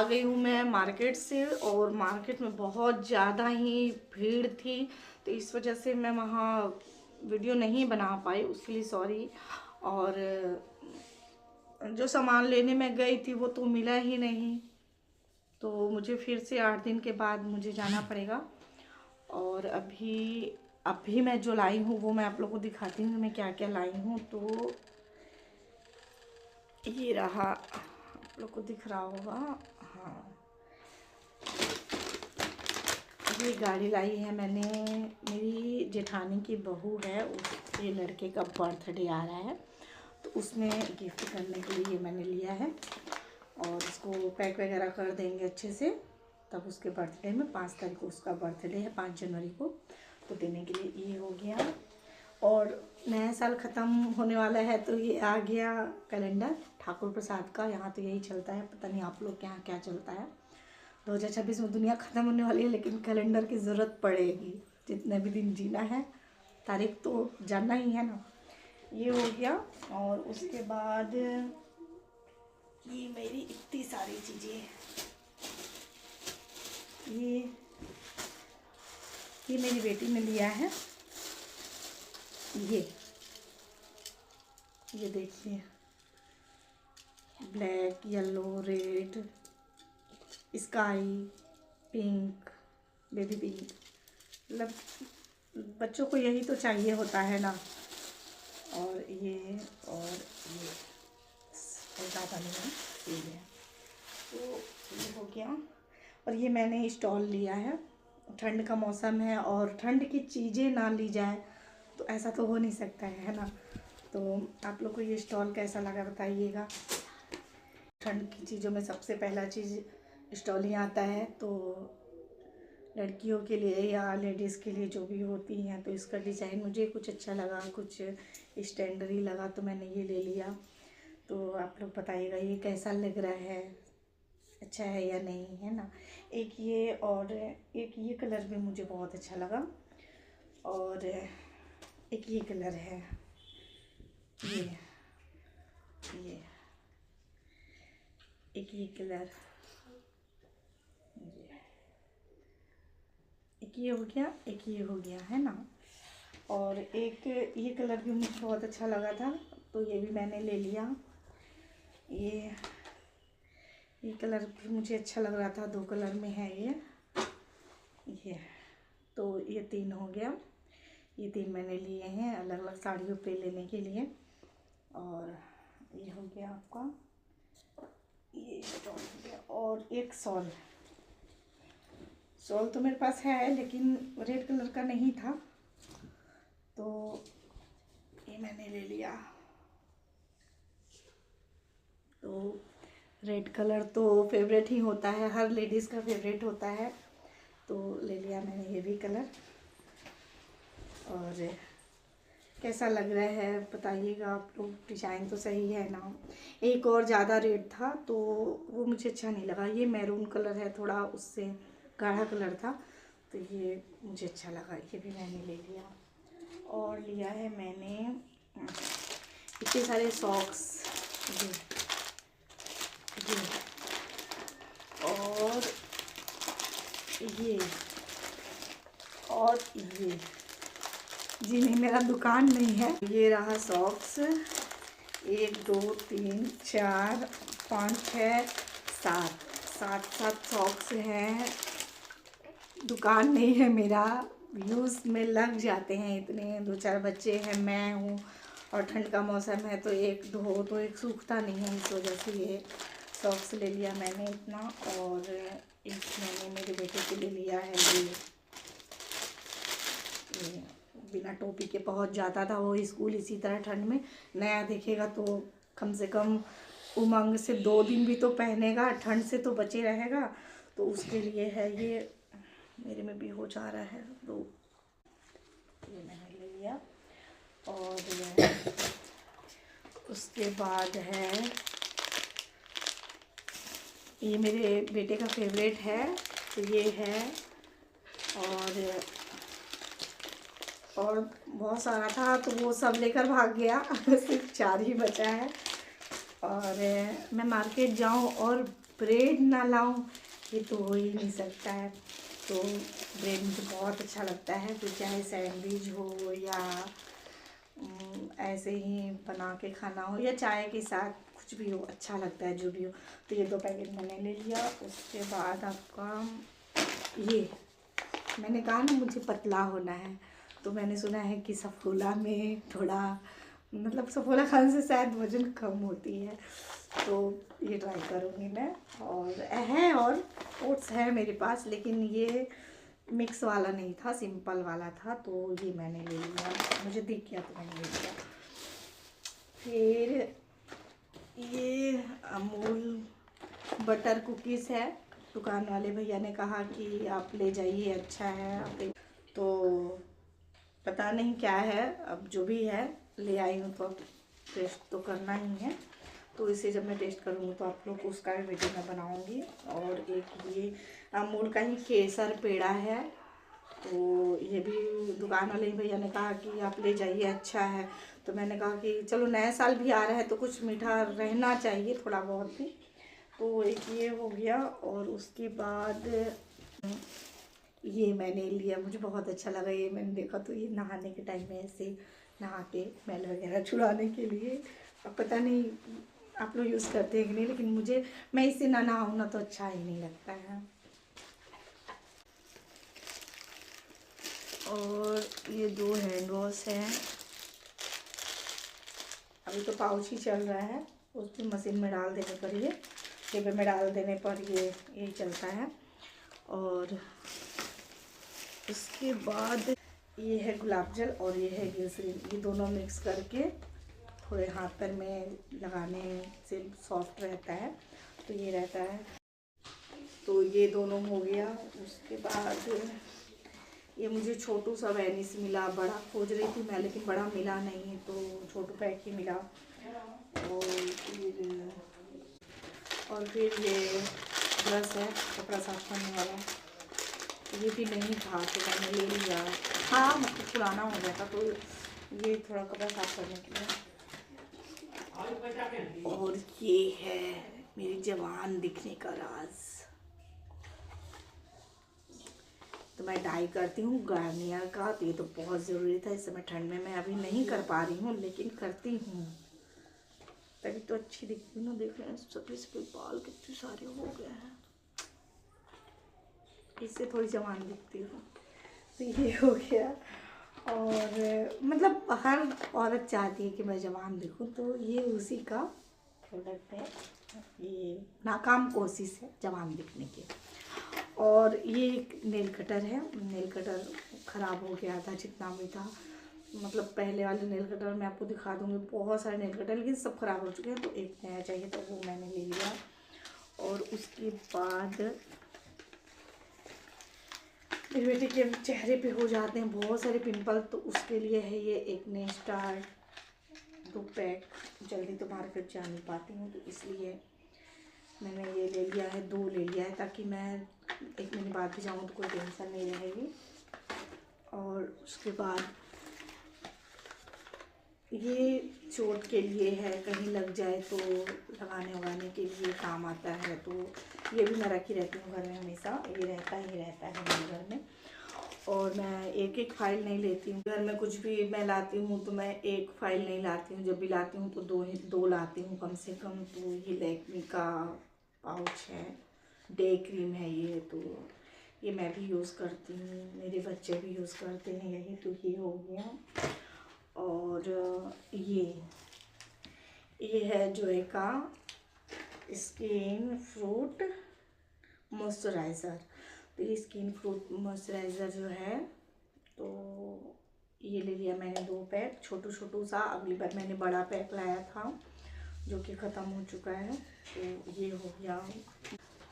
गई हूँ मैं मार्केट से, और मार्केट में बहुत ज़्यादा ही भीड़ थी, तो इस वजह से मैं वहाँ वीडियो नहीं बना पाई, उसके लिए सॉरी। और जो सामान लेने में गई थी वो तो मिला ही नहीं, तो मुझे फिर से 8 दिन के बाद मुझे जाना पड़ेगा। और अभी मैं जो लाई हूँ वो मैं आप लोगों को दिखाती हूँ मैं क्या क्या लाई हूँ। तो ये रहा, आप लोग को दिख रहा होगा। हाँ, ये गाड़ी लाई है मैंने, मेरी जेठानी की बहू है, उसके लड़के का बर्थडे आ रहा है, तो उसमें गिफ्ट करने के लिए मैंने लिया है। और इसको पैक वगैरह कर देंगे अच्छे से, तब उसके बर्थडे में 5 तारीख को उसका बर्थडे है, 5 जनवरी को, तो देने के लिए ये हो गया। और नया साल ख़त्म होने वाला है, तो ये आ गया कैलेंडर ठाकुर प्रसाद का। यहाँ तो यही चलता है, पता नहीं आप लोग के यहाँ क्या चलता है। 2026 में दुनिया ख़त्म होने वाली है, लेकिन कैलेंडर की ज़रूरत पड़ेगी, जितने भी दिन जीना है, तारीख तो जानना ही है ना। ये हो गया। और उसके बाद ये मेरी इतनी सारी चीज़ें, ये मेरी बेटी ने लिया है। ये देखिए, black, yellow, red, sky pink, baby pink, मतलब बच्चों को यही तो चाहिए होता है ना। और ये ज़्यादा नहीं है, ये है, तो ये हो गया। और ये मैंने स्टॉल लिया है, ठंड का मौसम है और ठंड की चीज़ें ना ली जाए तो ऐसा तो हो नहीं सकता है ना। तो आप लोग को ये स्टॉल कैसा लगा बताइएगा। ठंड की चीज़ों में सबसे पहला चीज़ स्टॉल ही आता है, तो लड़कियों के लिए या लेडीज़ के लिए जो भी होती हैं, तो इसका डिज़ाइन मुझे कुछ अच्छा लगा, कुछ स्टैंडर्डी लगा, तो मैंने ये ले लिया। तो आप लोग बताइएगा ये कैसा लग रहा है, अच्छा है या नहीं, है ना। एक ये, और एक ये कलर भी मुझे बहुत अच्छा लगा, और एक ये कलर है, ये एक ये कलर, एक ये हो गया, एक ये हो गया, है ना। और एक ये कलर भी मुझे बहुत अच्छा लगा था, तो ये भी मैंने ले लिया। ये कलर भी मुझे अच्छा लग रहा था, 2 कलर में है ये, तो ये 3 हो गया। ये 3 मैंने लिए हैं अलग अलग साड़ियों पे लेने के लिए। और ये हो गया आपका, ये स्टॉल हो गया। और एक शॉल तो मेरे पास है, लेकिन रेड कलर का नहीं था, तो ये मैंने ले लिया। तो रेड कलर तो फेवरेट ही होता है, हर लेडीज़ का फेवरेट होता है, तो ले लिया मैंने ये भी कलर। और कैसा लग रहा है बताइएगा आप लोग, डिज़ाइन तो सही है ना। एक और ज़्यादा रेड था, तो वो मुझे अच्छा नहीं लगा। ये मैरून कलर है, थोड़ा उससे गाढ़ा कलर था, तो ये मुझे अच्छा लगा, ये भी मैंने ले लिया। और लिया है मैंने इतने सारे सॉक्स, ये और ये और ये, जी नहीं, मेरा दुकान नहीं है। ये रहा सॉक्स, 1 2 3 4 5 6 7 सॉक्स हैं। दुकान नहीं है मेरा, यूज़ में लग जाते हैं इतने, 2-4 बच्चे हैं, मैं हूँ, और ठंड का मौसम है, तो एक धो तो एक सूखता नहीं है, इस वजह से ये सॉक्स ले लिया मैंने इतना। और एक मैंने मेरे बेटे के लिए लिया है ये बिना टोपी के, बहुत ज़्यादा था वो स्कूल इसी तरह ठंड में, नया देखेगा तो कम से कम उमंग से 2 दिन भी तो पहनेगा, ठंड से तो बचे रहेगा, तो उसके लिए है ये। मेरे में भी हो जा रहा है, तो ये मैंने ले लिया। और उसके बाद है, ये मेरे बेटे का फेवरेट है, तो ये है। और बहुत सारा था, तो वो सब लेकर भाग गया सिर्फ 4 ही बचा है। और मैं मार्केट जाऊं और ब्रेड ना लाऊं ये तो हो ही नहीं सकता है। तो ब्रेड मुझे बहुत अच्छा लगता है, फिर चाहे सैंडविच हो या ऐसे ही बना के खाना हो या चाय के साथ, कुछ भी हो अच्छा लगता है, जो भी हो। तो ये 2 पैकेट मैंने ले लिया। उसके बाद आपका ये मैंने कहा ना मुझे पतला होना है, तो मैंने सुना है कि सफोला में थोड़ा मतलब सफोला खाने से शायद वज़न कम होती है, तो ये ट्राई करूँगी मैं। और ओट्स है मेरे पास, लेकिन ये मिक्स वाला नहीं था, सिंपल वाला था, तो ये मैंने ले लिया, मुझे दिख गया तो मैंने ले लिया। फिर ये अमूल बटर कुकीज़ है, दुकान वाले भैया ने कहा कि आप ले जाइए, अच्छा है आप ले। तो पता नहीं क्या है, अब जो भी है ले आई हूँ तो अब टेस्ट तो करना ही है। तो इसे जब मैं टेस्ट करूँगी तो आप लोग को उसका भी वीडियो मैं बनाऊँगी। और एक ये अमूल का ही केसर पेड़ा है, तो ये भी दुकान वाले भैया ने कहा कि आप ले जाइए, अच्छा है। तो मैंने कहा कि चलो नया साल भी आ रहा है तो कुछ मीठा रहना चाहिए थोड़ा बहुत भी। तो एक ये हो गया। और उसके बाद ये मैंने लिया, मुझे बहुत अच्छा लगा ये, मैंने देखा तो ये नहाने के टाइम में ऐसे नहा के मैल वगैरह छुड़ाने के लिए। अब पता नहीं आप लोग यूज़ करते हैं कि नहीं, लेकिन मैं इससे ना नहाऊँ ना तो अच्छा ही नहीं लगता है। और ये 2 हैंड वॉश हैं, अभी तो पाउच ही चल रहा है, उसको मशीन में डाल देने पर ये डिब्बे में डाल देने पर ये चलता है। और उसके बाद ये है गुलाब जल और ये है ग्लिसरीन, ये दोनों मिक्स करके थोड़े हाथ पैर में लगाने से सॉफ्ट रहता है, तो ये रहता है। तो ये दोनों हो गया। उसके बाद ये मुझे छोटू सा वैनिस मिला, बड़ा खोज रही थी मैं लेकिन बड़ा मिला नहीं, तो छोटू पैक ही मिला। और फिर ये ब्रश है कपड़ा साफ करने वाला, ये भी नहीं था तो मैंने ले लिया। हाँ मतलब पुराना हो गया था, तो ये थोड़ा कपड़ा साफ करने के लिए। और ये है मेरी जवान दिखने का राज, तो मैं डाई करती हूँ गार्नियर का, तो ये तो बहुत ज़रूरी था इस समय ठंड में, मैं अभी नहीं कर पा रही हूँ लेकिन करती हूँ तभी तो अच्छी दिखती हूँ ना। देख रहे हैं सफ़ेद बाल कितने सारे हो गए हैं, इससे थोड़ी जवान दिखती हूँ। तो ये हो गया। और मतलब हर औरत चाहती है कि मैं जवान दिखूँ, तो ये उसी का प्रोडक्ट है, ये नाकाम कोशिश है जवान दिखने की। और ये एक नेल कटर है, नेल कटर ख़राब हो गया था जितना भी था, मतलब पहले वाले नेल कटर मैं आपको दिखा दूँगी, बहुत सारे नेल कटर लेकिन सब ख़राब हो चुके हैं, तो एक नया चाहिए तो वो मैंने ले लिया। और उसके बाद मेरे बेटे के चेहरे पे हो जाते हैं बहुत सारे पिंपल, तो उसके लिए है ये एक ने स्टार 2 पैक, जल्दी तो मार्केट जा नहीं पाती हूँ तो इसलिए मैंने ये ले लिया है, 2 ले लिया है ताकि मैं 1 महीने बाद भी जाऊँ तो कोई टेंशन नहीं रहेगी। और उसके बाद ये चोट के लिए है, कहीं लग जाए तो लगाने उगाने के लिए काम आता है, तो ये भी मैं रखी रहती हूँ घर में हमेशा, ये रहता ही रहता है मेरे घर में। और मैं एक एक फाइल नहीं लेती हूँ, घर में कुछ भी मैं लाती हूँ तो मैं एक फाइल नहीं लाती हूँ, जब भी लाती हूँ तो 2 लाती हूँ कम से कम। तो ये लैक्मे का पाउच है, डे क्रीम है ये, तो ये मैं भी यूज़ करती हूँ, मेरे बच्चे भी यूज़ करते हैं यही, तो ये हो गया। और ये है जोए का स्किन फ्रूट मॉइस्चराइज़र, तो ये स्किन फ्रूट मॉइस्चराइज़र जो है, तो ये ले लिया मैंने 2 पैक, छोटू सा। अगली बार मैंने बड़ा पैक लाया था जो कि ख़त्म हो चुका है, तो ये हो गया,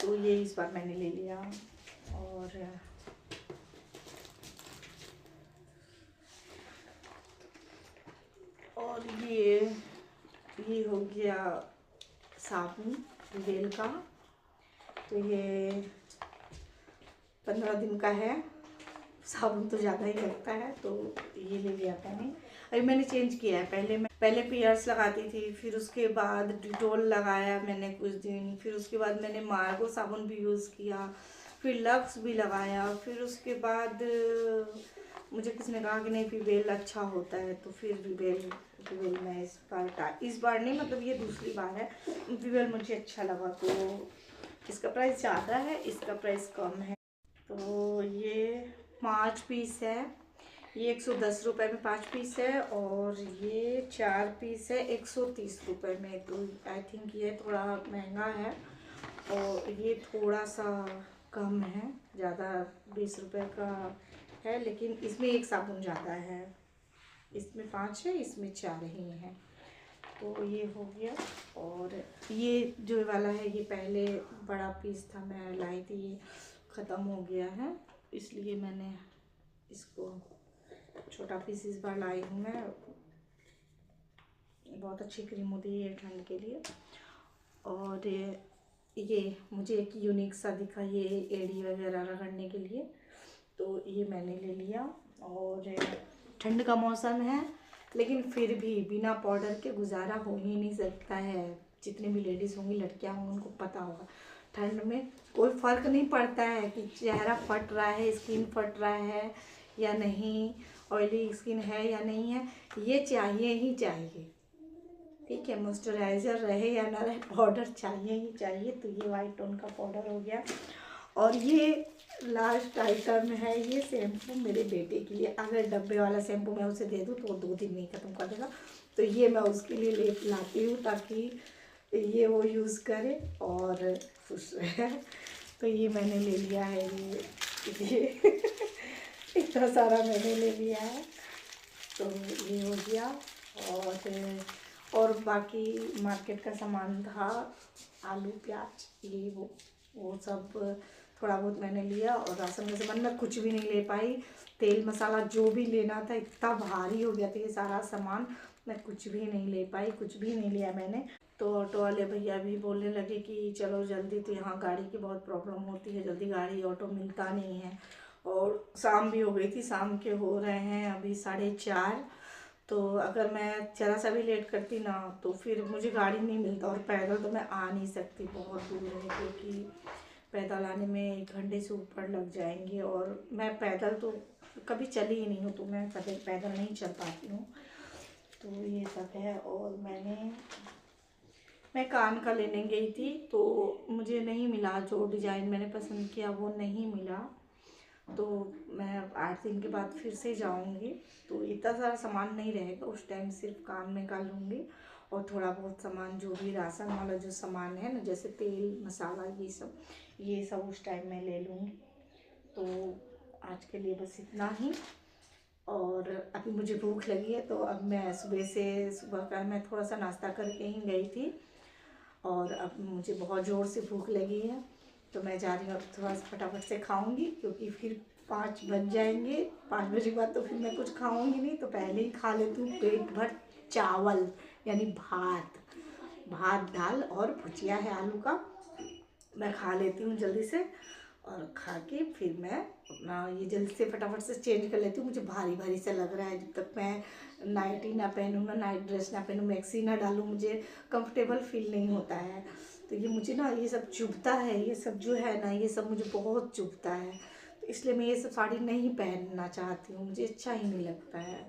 तो ये इस बार मैंने ले लिया। और ये हो गया साबुन रियल का, तो ये 15 दिन का है, साबुन तो ज़्यादा ही लगता है, तो ये ले लिया मैंने। अभी मैंने चेंज किया है, पहले पियर्स लगाती थी, फिर उसके बाद डिटोल लगाया मैंने कुछ दिन, फिर उसके बाद मैंने मार्गो साबुन भी यूज़ किया, फिर लक्स भी लगाया, फिर उसके बाद मुझे किसी ने कहा कि नहीं वीवेल अच्छा होता है, तो फिर वीवेल मैं इस बार नहीं, मतलब ये दूसरी बार है, वीवेल मुझे अच्छा लगा। तो इसका प्राइस ज़्यादा है, इसका प्राइस कम है। तो ये 5 पीस है, ये 110 रुपये में 5 पीस है, और ये 4 पीस है 130 रुपये में। तो आई थिंक ये थोड़ा महंगा है, और ये थोड़ा सा कम है, ज़्यादा 20 रुपये का है, लेकिन इसमें एक साबुन ज़्यादा है, इसमें 5 है, इसमें 4 ही है। तो ये हो गया। और ये जो वाला है, ये पहले बड़ा पीस था, मैं लाई थी, ये ख़त्म हो गया है, इसलिए मैंने इसको छोटा पीस इस बार लाई हूँ मैं। बहुत अच्छी क्रीम होती है ठंड के लिए। और ये मुझे एक यूनिक सा दिखा, ये एड़ी वगैरह रगड़ने के लिए, तो ये मैंने ले लिया। और ठंड का मौसम है, लेकिन फिर भी बिना पाउडर के गुजारा हो ही नहीं सकता है। जितनी भी लेडीज़ होंगी, लड़कियां होंगी, उनको पता होगा ठंड में कोई फ़र्क नहीं पड़ता है कि चेहरा फट रहा है, स्किन फट रहा है या नहीं, ऑयली स्किन है या नहीं है, ये चाहिए ही चाहिए। ठीक है, मॉइस्चराइज़र रहे या ना रहे, पाउडर चाहिए ही चाहिए। तो ये वाइट टोन का पाउडर हो गया। और ये लास्ट आइटम है, ये शैम्पू मेरे बेटे के लिए। अगर डब्बे वाला शैम्पू मैं उसे दे दूँ तो वो 2 दिन में ही ख़त्म कर देगा, तो ये मैं उसके लिए ले लाती हूँ, ताकि ये वो यूज़ करे और खुश रहे। तो ये मैंने ले लिया है, ये इतना सारा मैंने ले लिया है। तो ये हो गया। और बाकी मार्केट का सामान था, आलू प्याज ये वो सब थोड़ा बहुत मैंने लिया। और राशन का सामान मैं कुछ भी नहीं ले पाई, तेल मसाला जो भी लेना था इतना भारी हो गया था ये सारा सामान, मैं कुछ भी नहीं ले पाई, कुछ भी नहीं लिया मैंने। तो ऑटो वाले भैया भी बोलने लगे कि चलो जल्दी, तो यहाँ गाड़ी की बहुत प्रॉब्लम होती है, जल्दी गाड़ी ऑटो मिलता नहीं है। और शाम भी हो गई थी, शाम के हो रहे हैं अभी 4:30। तो अगर मैं ज़रा सा भी लेट करती ना, तो फिर मुझे गाड़ी नहीं मिलता, और पैदल तो मैं आ नहीं सकती, बहुत दूर है, क्योंकि पैदल आने में 1 घंटे से ऊपर लग जाएंगे, और मैं पैदल तो कभी चली ही नहीं हूँ, तो मैं कभी पैदल नहीं चल पाती हूँ। तो ये सब है। और मैं कान का लेने गई थी, तो मुझे नहीं मिला, जो डिज़ाइन मैंने पसंद किया वो नहीं मिला, तो मैं 8 दिन के बाद फिर से जाऊंगी। तो इतना सारा सामान नहीं रहेगा उस टाइम, सिर्फ कान में का लूँगी, और थोड़ा बहुत सामान जो भी राशन वाला जो सामान है ना, जैसे तेल मसाला ये सब उस टाइम में ले लूँगी। तो आज के लिए बस इतना ही। और अभी मुझे भूख लगी है, तो अब मैं सुबह का मैं थोड़ा सा नाश्ता करके ही गई थी, और अब मुझे बहुत ज़ोर से भूख लगी है, तो मैं जा रही हूँ अब थोड़ा सा फटाफट से खाऊंगी, क्योंकि फिर 5 बज जाएंगे। 5 बजे के बाद तो फिर मैं कुछ खाऊंगी नहीं, तो पहले ही खा लेती हूँ पेट भर चावल, यानी भात दाल और भुजिया है आलू का, मैं खा लेती हूँ जल्दी से। और खा के फिर मैं अपना ये जल्दी से फटाफट से चेंज कर लेती हूँ। मुझे भारी भारी सा लग रहा है, जब तक मैं नाइटी ना पहनूँ ना, नाइट ड्रेस ना पहनूँ, मैक्सी ना डालूँ, मुझे कंफर्टेबल फील नहीं होता है। तो ये मुझे ना ये सब चुभता है, ये सब जो है ना, ये सब मुझे बहुत चुभता है, तो इसलिए मैं ये सब साड़ी नहीं पहनना चाहती हूँ, मुझे अच्छा ही नहीं लगता है।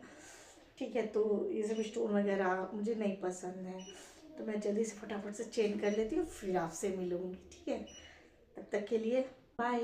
ठीक है, तो ये सब स्टोन वगैरह मुझे नहीं पसंद है, तो मैं जल्दी से फटाफट से चेंज कर लेती हूँ, फिर आपसे मिलूँगी। ठीक है, तब तक के लिए बाय।